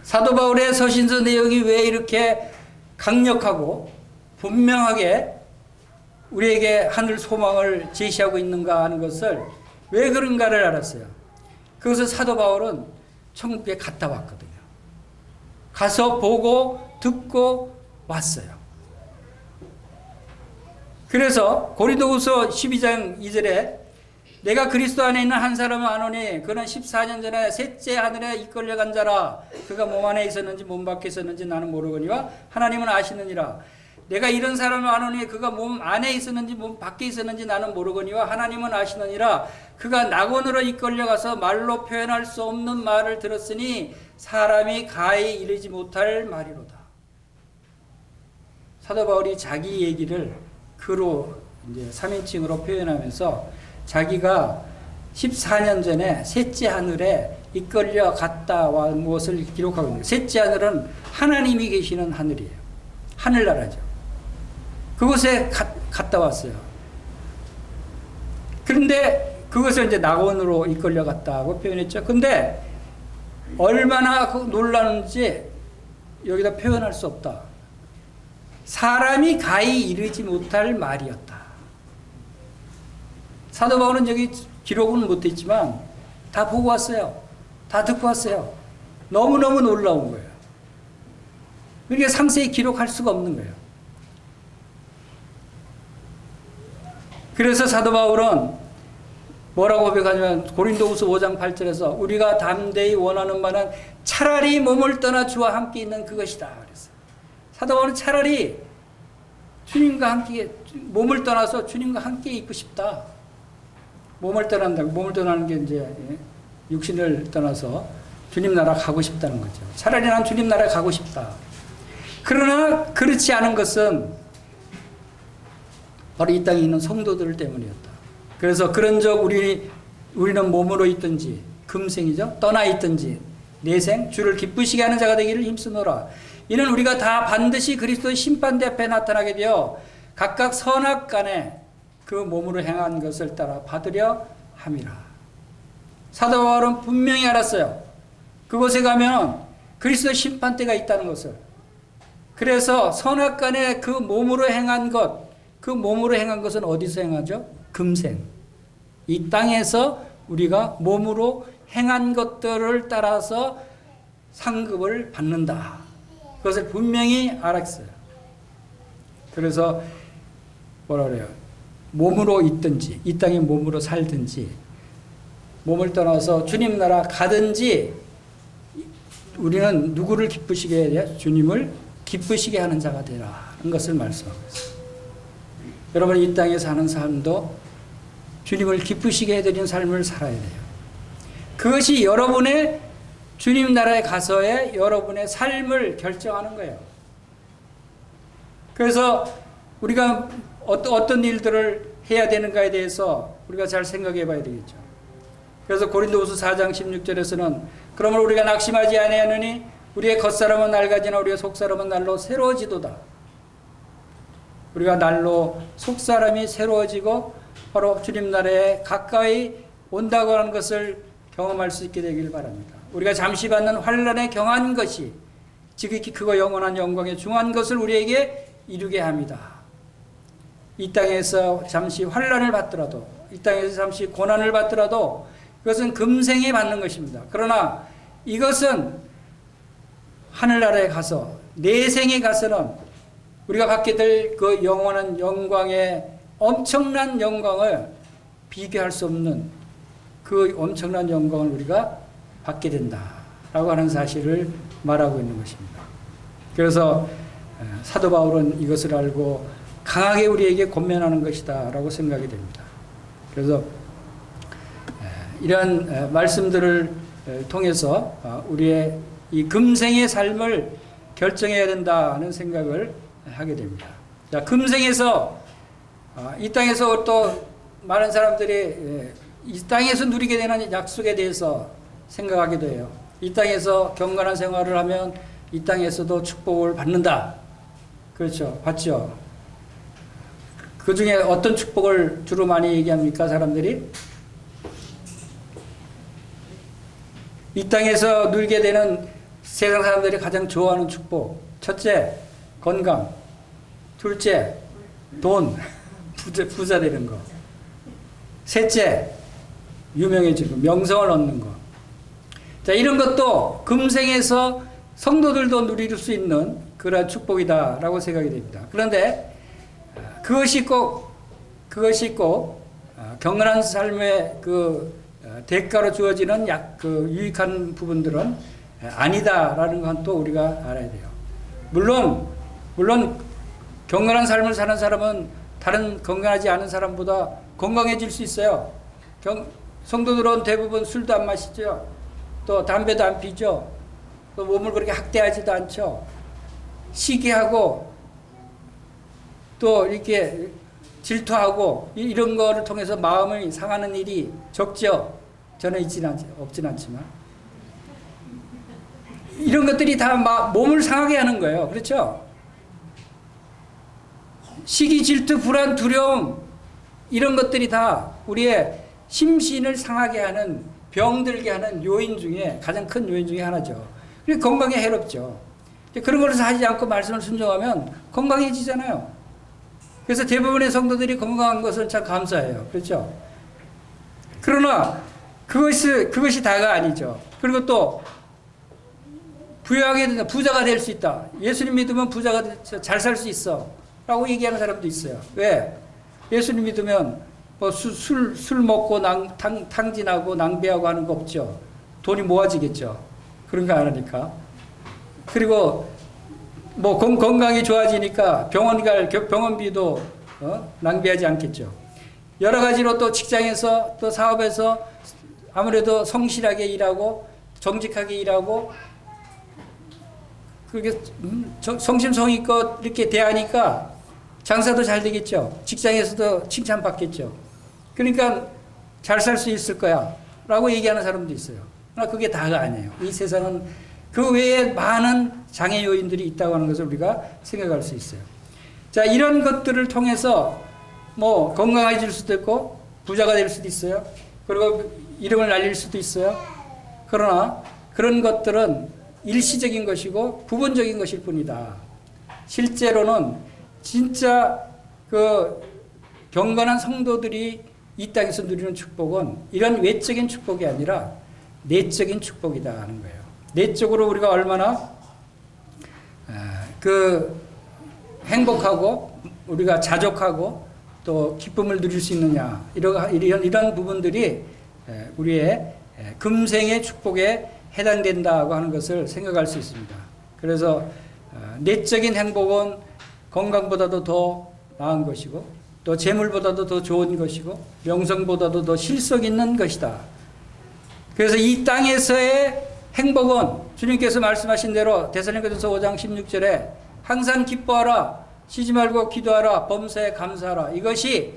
사도 바울의 서신서 내용이 왜 이렇게 강력하고 분명하게 우리에게 하늘 소망을 제시하고 있는가 하는 것을, 왜 그런가를 알았어요. 그것을 사도 바울은 천국에 갔다 왔거든요. 가서 보고 듣고 왔어요. 그래서 고린도후서 12장 2절에 내가 그리스도 안에 있는 한 사람은 아노니 그는 14년 전에 셋째 하늘에 이끌려간 자라. 그가 몸 안에 있었는지 몸 밖에 있었는지 나는 모르거니와 하나님은 아시느니라. 내가 이런 사람을 아노니 그가 몸 안에 있었는지 몸 밖에 있었는지 나는 모르거니와 하나님은 아시느니라. 그가 낙원으로 이끌려가서 말로 표현할 수 없는 말을 들었으니 사람이 가히 이르지 못할 말이로다. 사도 바울이 자기 얘기를 그로 이제 3인칭으로 표현하면서 자기가 14년 전에 셋째 하늘에 이끌려 갔다 온 것을 기록하고 있는 거예요. 셋째 하늘은 하나님이 계시는 하늘이에요. 하늘나라죠. 그곳에 갔다 왔어요. 그런데 그것을 이제 낙원으로 이끌려 갔다고 표현했죠. 근데 얼마나 놀라는지 여기다 표현할 수 없다. 사람이 가히 이르지 못할 말이었다. 사도 바울은 여기 기록은 못했지만 다 보고 왔어요. 다 듣고 왔어요. 너무너무 놀라운 거예요. 그러니까 상세히 기록할 수가 없는 거예요. 그래서 사도 바울은 뭐라고 고백하냐면 고린도후서 5장 8절에서 우리가 담대히 원하는 바는 차라리 몸을 떠나 주와 함께 있는 그것이다. 그랬어요. 사도 바울은 차라리 주님과 함께, 몸을 떠나서 주님과 함께 있고 싶다. 몸을 떠난다고, 몸을 떠나는 게 이제 육신을 떠나서 주님 나라 가고 싶다는 거죠. 차라리 난 주님 나라 가고 싶다. 그러나 그렇지 않은 것은 바로 이 땅에 있는 성도들 때문이었다. 그래서 그런즉 우리는 몸으로 있든지 금생이죠. 떠나 있든지 내생 주를 기쁘시게 하는 자가 되기를 힘쓰노라. 이는 우리가 다 반드시 그리스도의 심판대 앞에 나타나게 되어 각각 선악간에 그 몸으로 행한 것을 따라 받으려 함이라. 사도 바울은 분명히 알았어요. 그곳에 가면 그리스도의 심판대가 있다는 것을. 그래서 선악간에 그 몸으로 행한 것, 그 몸으로 행한 것은 어디서 행하죠? 금생. 이 땅에서 우리가 몸으로 행한 것들을 따라서 상급을 받는다. 그것을 분명히 알았어요. 그래서 뭐라 그래요? 몸으로 있든지 이 땅에 몸으로 살든지 몸을 떠나서 주님 나라 가든지 우리는 누구를 기쁘시게 해야 돼요? 주님을 기쁘시게 하는 자가 되라는 것을 말씀하고 있어요. 여러분 이 땅에 사는 삶도 주님을 기쁘시게 해드리는 삶을 살아야 돼요. 그것이 여러분의 주님 나라에 가서의 여러분의 삶을 결정하는 거예요. 그래서 우리가 어떤 일들을 해야 되는가에 대해서 우리가 잘 생각해 봐야 되겠죠. 그래서 고린도후서 4장 16절에서는 그러므로 우리가 낙심하지 아니하느니 우리의 겉사람은 낡아지나 우리의 속사람은 날로 새로워지도다. 우리가 날로 속사람이 새로워지고 바로 주님 나라에 가까이 온다고 하는 것을 경험할 수 있게 되길 바랍니다. 우리가 잠시 받는 환난에 경한 것이 지극히 크고 영원한 영광에 중한 것을 우리에게 이루게 합니다. 이 땅에서 잠시 환난을 받더라도 이 땅에서 잠시 고난을 받더라도 그것은 금생에 받는 것입니다. 그러나 이것은 하늘나라에 가서 내생에 가서는 우리가 받게 될 그 영원한 영광의 엄청난 영광을 비교할 수 없는 그 엄청난 영광을 우리가 받게 된다라고 하는 사실을 말하고 있는 것입니다. 그래서 사도 바울은 이것을 알고 강하게 우리에게 권면하는 것이다 라고 생각이 됩니다. 그래서 이러한 말씀들을 통해서 우리의 이 금생의 삶을 결정해야 된다는 생각을 하게 됩니다. 자, 금생에서 이 땅에서 또 많은 사람들이 이 땅에서 누리게 되는 약속에 대해서 생각하기도 해요. 이 땅에서 경건한 생활을 하면 이 땅에서도 축복을 받는다. 그렇죠. 받죠. 그 중에 어떤 축복을 주로 많이 얘기합니까, 사람들이? 이 땅에서 누리게 되는 세상 사람들이 가장 좋아하는 축복. 첫째, 건강. 둘째, 돈. 부자 되는 거. 셋째, 유명해지고 명성을 얻는 거. 자, 이런 것도 금생에서 성도들도 누릴 수 있는 그러한 축복이다라고 생각이 됩니다. 그런데 그것이 꼭 경건한 삶의 그 대가로 주어지는 그 유익한 부분들은 아니다라는 건 또 우리가 알아야 돼요. 물론 경건한 삶을 사는 사람은 다른 건강하지 않은 사람보다 건강해질 수 있어요. 성도들은 대부분 술도 안 마시죠. 또 담배도 안 피죠. 또 몸을 그렇게 학대하지도 않죠. 시기하고 또 이렇게 질투하고 이런 거를 통해서 마음을 상하는 일이 적죠. 저는 없진 않지만 이런 것들이 다 몸을 상하게 하는 거예요. 그렇죠? 시기, 질투, 불안, 두려움 이런 것들이 다 우리의 심신을 상하게 하는, 병들게 하는 요인 중에 가장 큰 요인 중에 하나죠. 그리고 건강에 해롭죠. 그런 것을 하지 않고 말씀을 순종하면 건강해지잖아요. 그래서 대부분의 성도들이 건강한 것은 참 감사해요. 그렇죠? 그러나 그것이 다가 아니죠. 그리고 또 부유하게 된다, 부자가 될 수 있다. 예수님 믿으면 부자가 잘 살 수 있어 라고 얘기하는 사람도 있어요. 왜? 예수님 믿으면 뭐 술 먹고 탕진하고 낭비하고 하는 거 없죠. 돈이 모아지겠죠. 그런 거 안 하니까. 그리고 뭐 건강이 좋아지니까 병원비도 낭비하지 않겠죠. 여러 가지로 또 직장에서 또 사업에서 아무래도 성실하게 일하고 정직하게 일하고 그렇게 성심성의껏 이렇게 대하니까 장사도 잘 되겠죠. 직장에서도 칭찬받겠죠. 그러니까 잘 살 수 있을 거야 라고 얘기하는 사람도 있어요. 그러나 그게 다가 아니에요. 이 세상은 그 외에 많은 장애 요인들이 있다고 하는 것을 우리가 생각할 수 있어요. 자, 이런 것들을 통해서 뭐 건강해질 수도 있고 부자가 될 수도 있어요. 그리고 이름을 날릴 수도 있어요. 그러나 그런 것들은 일시적인 것이고 부분적인 것일 뿐이다. 실제로는 진짜 그 경건한 성도들이 이 땅에서 누리는 축복은 이런 외적인 축복이 아니라 내적인 축복이다 하는 거예요. 내적으로 우리가 얼마나 그 행복하고 우리가 자족하고 또 기쁨을 누릴 수 있느냐 이런 부분들이 우리의 금생의 축복에 해당된다고 하는 것을 생각할 수 있습니다. 그래서 내적인 행복은 건강보다도 더 나은 것이고 또 재물보다도 더 좋은 것이고 명성보다도 더 실속 있는 것이다. 그래서 이 땅에서의 행복은 주님께서 말씀하신 대로 데살로니가전서 5장 16절에 항상 기뻐하라, 쉬지 말고 기도하라, 범사에 감사하라. 이것이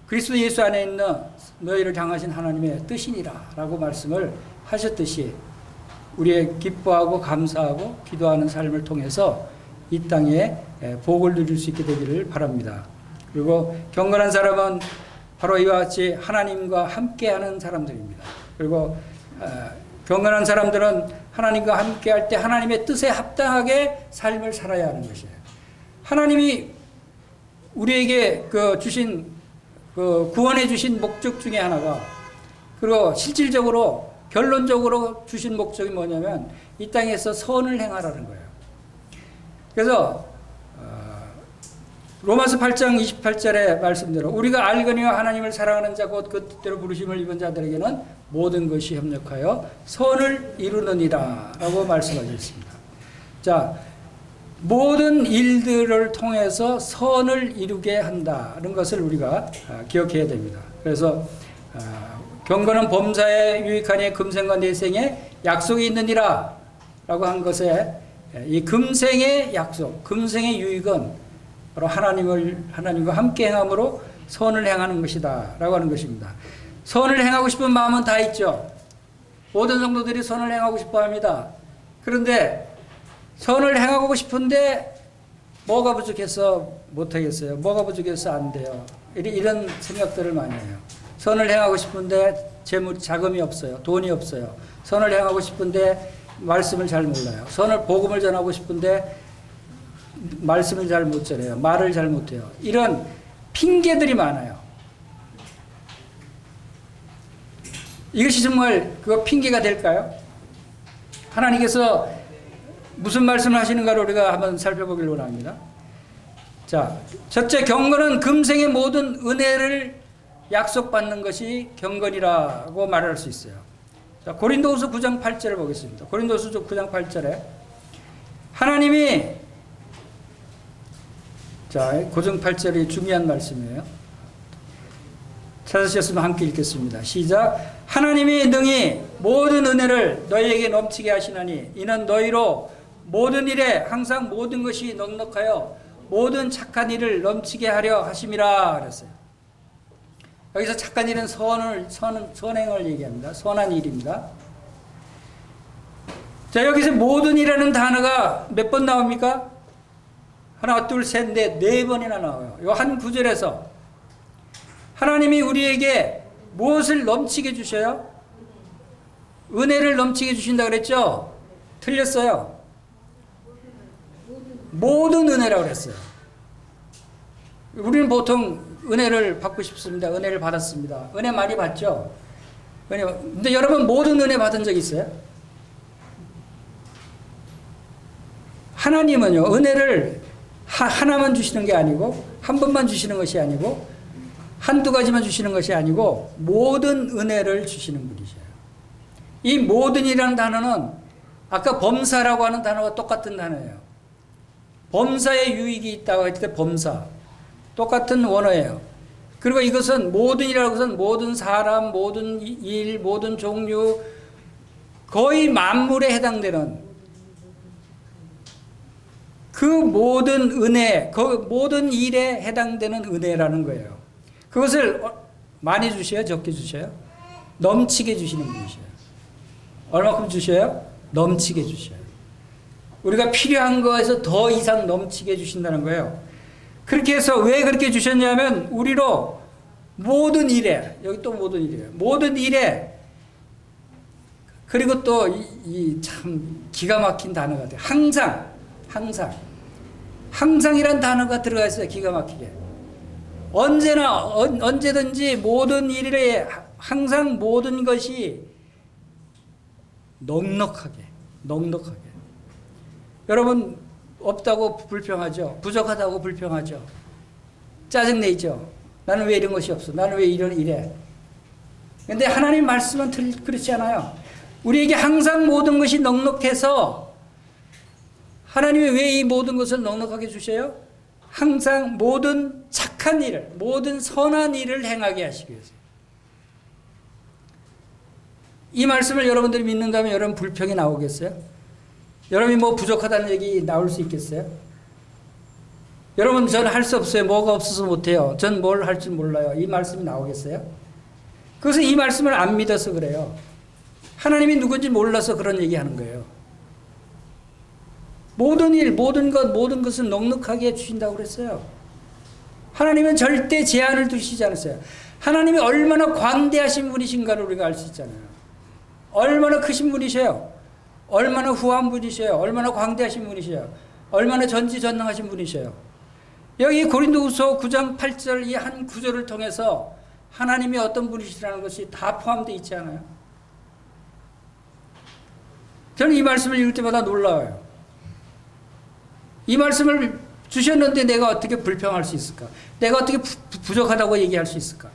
그리스도 예수 안에 있는 너희를 향하신 하나님의 뜻이니라 라고 말씀을 하셨듯이 우리의 기뻐하고 감사하고 기도하는 삶을 통해서 이 땅에 복을 누릴 수 있게 되기를 바랍니다. 그리고 경건한 사람은 바로 이와 같이 하나님과 함께하는 사람들입니다. 그리고 경건한 사람들은 하나님과 함께할 때 하나님의 뜻에 합당하게 삶을 살아야 하는 것이에요. 하나님이 우리에게 구원해 주신 목적 중에 하나가, 그리고 실질적으로 결론적으로 주신 목적이 뭐냐면 이 땅에서 선을 행하라는 거예요. 그래서 로마서 8장 28절의 말씀대로 우리가 알거니와 하나님을 사랑하는 자 곧 그 뜻대로 부르심을 입은 자들에게는 모든 것이 협력하여 선을 이루느니라 라고 말씀하셨습니다. 자, 모든 일들을 통해서 선을 이루게 한다는 것을 우리가 기억해야 됩니다. 그래서 경건은 범사에 유익하니 금생과 내생에 약속이 있느니라 한 것에 이 금생의 약속, 금생의 유익은 바로 하나님과 함께 행함으로 선을 행하는 것이다 라고 하는 것입니다. 선을 행하고 싶은 마음은 다 있죠. 모든 성도들이 선을 행하고 싶어 합니다. 그런데 선을 행하고 싶은데 뭐가 부족해서 못하겠어요? 뭐가 부족해서 안 돼요? 이런 생각들을 많이 해요. 선을 행하고 싶은데 자금이 없어요. 돈이 없어요. 선을 행하고 싶은데 말씀을 잘 몰라요. 복음을 전하고 싶은데 말씀을 잘 못 전해요. 말을 잘 못해요. 이런 핑계들이 많아요. 이것이 정말 핑계가 될까요? 하나님께서 무슨 말씀을 하시는가를 우리가 한번 살펴보길 원합니다. 자, 첫째, 경건은 금생의 모든 은혜를 약속받는 것이 경건이라고 말할 수 있어요. 자, 고린도후서 9장 8절을 보겠습니다. 고린도후서 9장 8절에 하나님이, 자, 9장 8절이 중요한 말씀이에요. 찾으셨으면 함께 읽겠습니다. 시작. 하나님이 능히 모든 은혜를 너희에게 넘치게 하시나니 이는 너희로 모든 일에 항상 모든 것이 넉넉하여 모든 착한 일을 넘치게 하려 하심이라 그랬어요. 여기서 착한 일은 선행을 얘기합니다. 선한 일입니다. 자, 여기서 모든 이라는 단어가 몇 번 나옵니까? 하나, 둘, 셋, 넷, 네 번이나 나와요. 이 한 구절에서 하나님이 우리에게 무엇을 넘치게 주셔요? 은혜를 넘치게 주신다 그랬죠? 틀렸어요. 모든 은혜라고 그랬어요. 우리는 보통 은혜를 받고 싶습니다. 은혜를 받았습니다. 은혜 많이 받죠? 근데 여러분 모든 은혜 받은 적 있어요? 하나님은요, 은혜를 하나만 주시는 게 아니고, 한 번만 주시는 것이 아니고, 한두 가지만 주시는 것이 아니고, 모든 은혜를 주시는 분이셔요. 이 모든이라는 단어는 아까 범사라고 하는 단어와 똑같은 단어예요. 범사에 유익이 있다고 할 때 범사. 똑같은 원어예요. 그리고 이것은 모든이라는 것은 모든 사람, 모든 일, 모든 종류, 거의 만물에 해당되는 그 모든 은혜, 그 모든 일에 해당되는 은혜라는 거예요. 그것을 많이 주셔요? 적게 주셔요? 넘치게 주시는 분이셔요. 얼마큼 주셔요? 넘치게 주셔요. 우리가 필요한 거에서 더 이상 넘치게 주신다는 거예요. 그렇게 해서 왜 그렇게 주셨냐면 우리로 모든 일에, 여기 또 모든 일이에요. 모든 일에, 그리고 또 이 참 기가 막힌 단어가 돼요. 항상이란 단어가 들어가 있어요. 기가 막히게. 언제든지 모든 일에 항상 모든 것이 넉넉하게. 여러분 없다고 불평하죠. 부족하다고 불평하죠. 짜증내죠. 나는 왜 이런 것이 없어? 나는 왜 이래? 근데 하나님 말씀은 그렇지 않아요. 우리에게 항상 모든 것이 넉넉해서 하나님이 왜 이 모든 것을 넉넉하게 주셔요? 항상 모든 착한 일을, 모든 선한 일을 행하게 하시기 위해서. 이 말씀을 여러분들이 믿는다면 여러분 불평이 나오겠어요? 여러분이 뭐 부족하다는 얘기 나올 수 있겠어요? 여러분 저는 할 수 없어요. 뭐가 없어서 못해요. 전 뭘 할 줄 몰라요. 이 말씀이 나오겠어요? 그것은 이 말씀을 안 믿어서 그래요. 하나님이 누군지 몰라서 그런 얘기하는 거예요. 모든 일, 모든 것은 넉넉하게 주신다고 그랬어요. 하나님은 절대 제한을 두시지 않았어요. 하나님이 얼마나 광대하신 분이신가를 우리가 알 수 있잖아요. 얼마나 크신 분이셔요. 얼마나 후한 분이셔요. 얼마나 광대하신 분이셔요. 얼마나 전지전능하신 분이셔요. 여기 고린도후서 9장 8절 이 한 구절을 통해서 하나님이 어떤 분이시라는 것이 다 포함되어 있지 않아요? 저는 이 말씀을 읽을 때마다 놀라워요. 이 말씀을 주셨는데 내가 어떻게 불평할 수 있을까? 내가 어떻게 부족하다고 얘기할 수 있을까?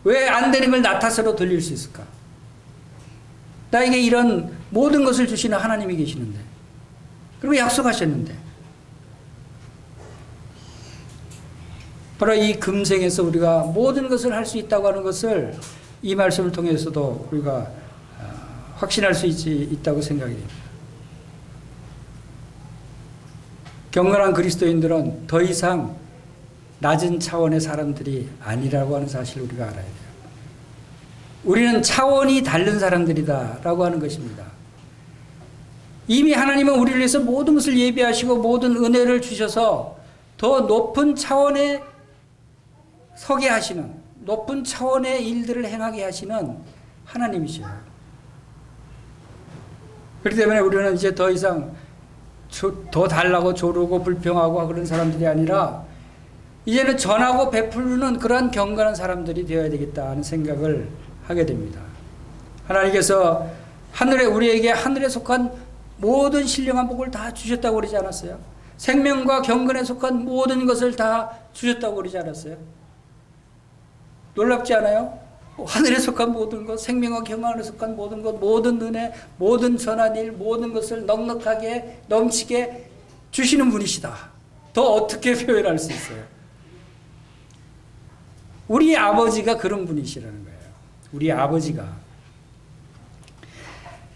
왜 안 되는 걸 나 탓으로 돌릴 수 있을까? 나에게 이런 모든 것을 주시는 하나님이 계시는데, 그리고 약속하셨는데, 바로 이 금생에서 우리가 모든 것을 할 수 있다고 하는 것을 이 말씀을 통해서도 우리가 확신할 수 있다고 생각이 됩니다. 경건한 그리스도인들은 더 이상 낮은 차원의 사람들이 아니라고 하는 사실을 우리가 알아야 돼요. 우리는 차원이 다른 사람들이다라고 하는 것입니다. 이미 하나님은 우리를 위해서 모든 것을 예비하시고 모든 은혜를 주셔서 더 높은 차원에 서게 하시는, 높은 차원의 일들을 행하게 하시는 하나님이시죠. 그렇기 때문에 우리는 이제 더 이상 더 달라고 조르고 불평하고 그런 사람들이 아니라 이제는 전하고 베풀는 그런 경건한 사람들이 되어야 되겠다는 생각을 하게 됩니다. 하나님께서 우리에게 하늘에 속한 모든 신령한 복을 다 주셨다고 그러지 않았어요? 생명과 경건에 속한 모든 것을 다 주셨다고 그러지 않았어요? 놀랍지 않아요? 하늘에 속한 모든 것, 생명과 경건에 속한 모든 것, 모든 은혜, 모든 선한 일, 모든 것을 넉넉하게 넘치게 주시는 분이시다. 더 어떻게 표현할 수 있어요? 우리 아버지가 그런 분이시라는 거예요. 우리 아버지가.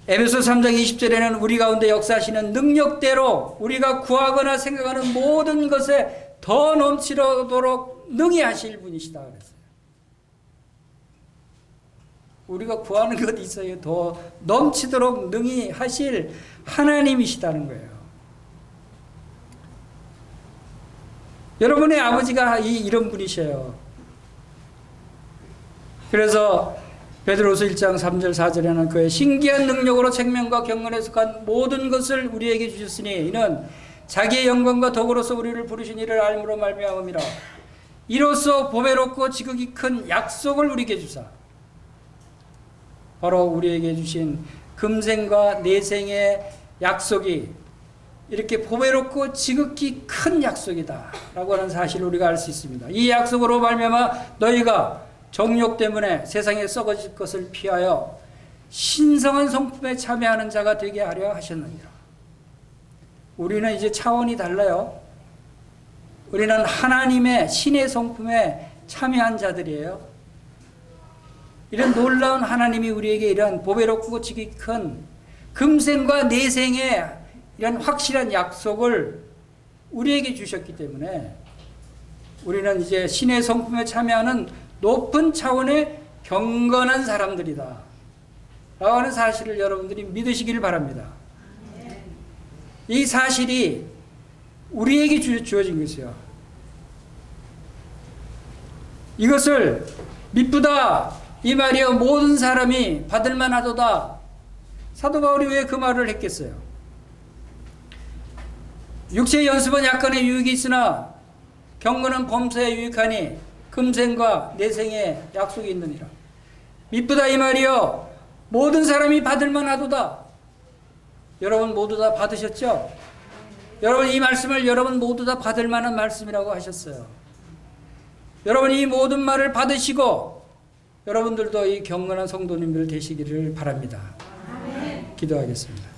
에베소 3장 20절에는 우리 가운데 역사하시는 능력대로 우리가 구하거나 생각하는 모든 것에 더 넘치도록 능히 하실 분이시다 그랬어요. 우리가 구하는 것 있어요. 더 넘치도록 능히 하실 하나님이시다는 거예요. 여러분의 아버지가 이런 분이셔요. 그래서 베드로서 1장 3절 4절에는 그의 신기한 능력으로 생명과 경건에 속한 모든 것을 우리에게 주셨으니 이는 자기의 영광과 덕으로서 우리를 부르신 이를 알므로 말미암음이라. 이로써 보배롭고 지극히 큰 약속을 우리에게 주사 바로 우리에게 주신 금생과 내생의 약속이 이렇게 보배롭고 지극히 큰 약속이다 라고 하는 사실을 우리가 알 수 있습니다. 이 약속으로 말미암아 너희가 정욕 때문에 세상에 썩어질 것을 피하여 신성한 성품에 참여하는 자가 되게 하려 하셨느니라. 우리는 이제 차원이 달라요. 우리는 하나님의 신의 성품에 참여한 자들이에요. 이런 놀라운 하나님이 우리에게 이런 보배롭고 지극히 큰 금생과 내생의 이런 확실한 약속을 우리에게 주셨기 때문에 우리는 이제 신의 성품에 참여하는 높은 차원의 경건한 사람들이다 라고 하는 사실을 여러분들이 믿으시길 바랍니다. 이 사실이 우리에게 주어진 것이요. 이것을 미쁘다 이 말이여 모든 사람이 받을만 하도다. 사도 바울이 왜 그 말을 했겠어요? 육체의 연습은 약간의 유익이 있으나 경건은 범사에 유익하니 금생과 내생의 약속이 있느니라. 미쁘다 이 말이여 모든 사람이 받을만 하도다. 여러분 모두 다 받으셨죠? 여러분 이 말씀을 여러분 모두 다 받을 만한 말씀이라고 하셨어요. 여러분 이 모든 말을 받으시고 여러분들도 이 경건한 성도님들 되시기를 바랍니다. 기도하겠습니다.